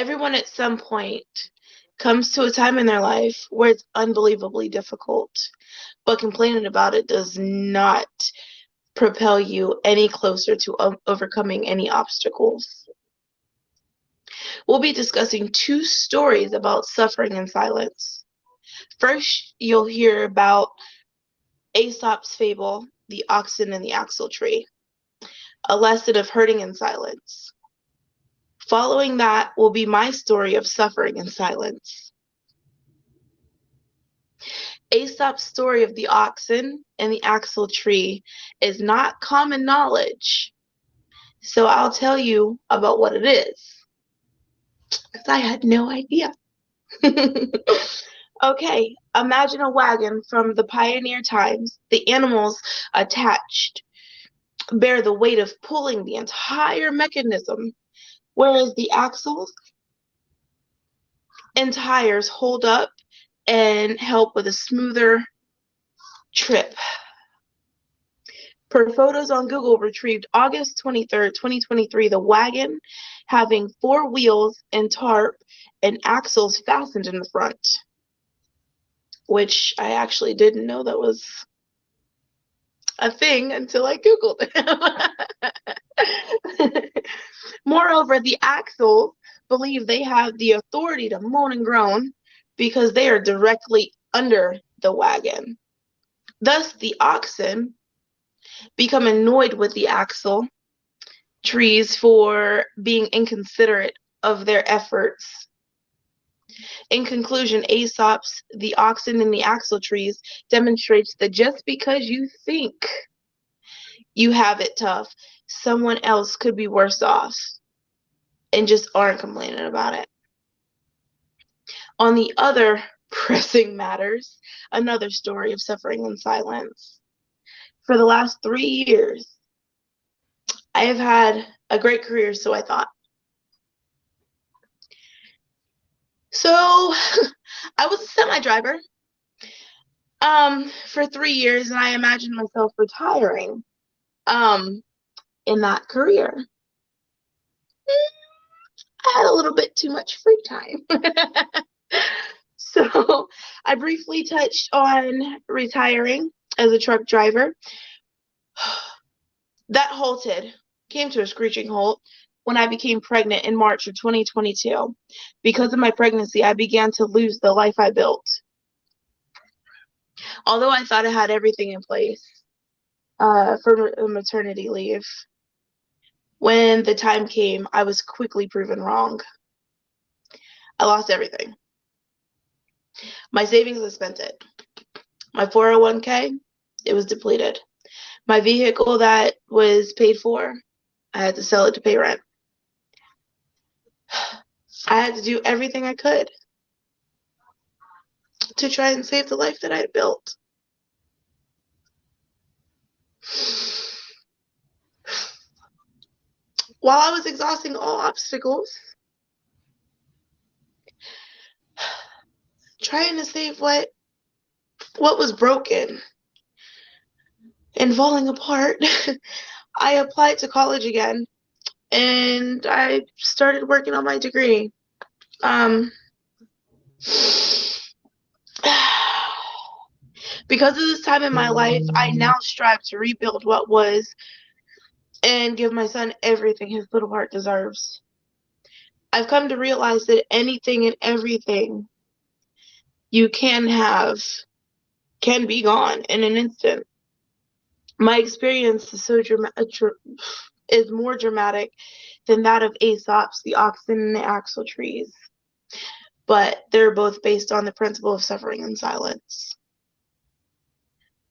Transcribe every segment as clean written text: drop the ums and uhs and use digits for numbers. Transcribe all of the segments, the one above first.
Everyone at some point comes to a time in their life where it's unbelievably difficult, but complaining about it does not propel you any closer to overcoming any obstacles. We'll be discussing two stories about suffering in silence. First, you'll hear about Aesop's fable, The Oxen and the Axle Tree, a lesson of hurting in silence. Following that will be my story of suffering in silence. Aesop's story of the oxen and the axle tree is not common knowledge, so I'll tell you about what it is, because I had no idea. Okay, imagine a wagon from the pioneer times. The animals attached bear the weight of pulling the entire mechanism, whereas the axles and tires hold up and help with a smoother trip. Per photos on Google retrieved August 23rd, 2023, the wagon having 4 wheels and tarp and axles fastened in the front, which I actually didn't know that was a thing until I Googled it. Moreover, the axles believe they have the authority to moan and groan because they are directly under the wagon. Thus, the oxen become annoyed with the axle trees for being inconsiderate of their efforts. In conclusion, Aesop's The Oxen and the Axle Trees demonstrates that just because you think you have it tough, someone else could be worse off and just aren't complaining about it. On the other pressing matters, another story of suffering in silence. For the last 3 years, I have had a great career, so I thought. So I was a semi driver for 3 years, and I imagined myself retiring in that career. I had a little bit too much free time. So I briefly touched on retiring as a truck driver. That came to a screeching halt when I became pregnant in March of 2022. Because of my pregnancy, I began to lose the life I built. Although I thought I had everything in place for maternity leave, when the time came, I was quickly proven wrong. I lost everything. My savings, I spent it. My 401k, it was depleted. My vehicle that was paid for, I had to sell it to pay rent. I had to do everything I could to try and save the life that I had built. While I was exhausting all obstacles, trying to save what was broken and falling apart, I applied to college again, and I started working on my degree. Because of this time in my life, I now strive to rebuild what was and give my son everything his little heart deserves. I've come to realize that anything and everything you can have can be gone in an instant. My experience is more dramatic than that of Aesop's The Oxen and the Axle Trees, but they're both based on the principle of suffering in silence.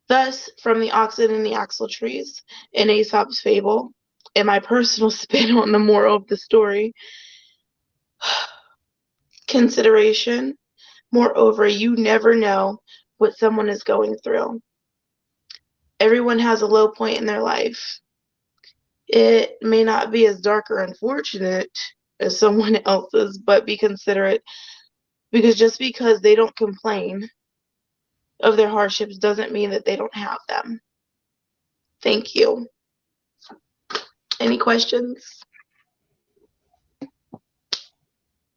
Thus, from The Oxen and the Axle Trees in Aesop's fable, and my personal spin on the moral of the story, consideration. Moreover, you never know what someone is going through. Everyone has a low point in their life. It may not be as dark or unfortunate as someone else's, but be considerate, because just because they don't complain of their hardships doesn't mean that they don't have them. Thank you. Any questions?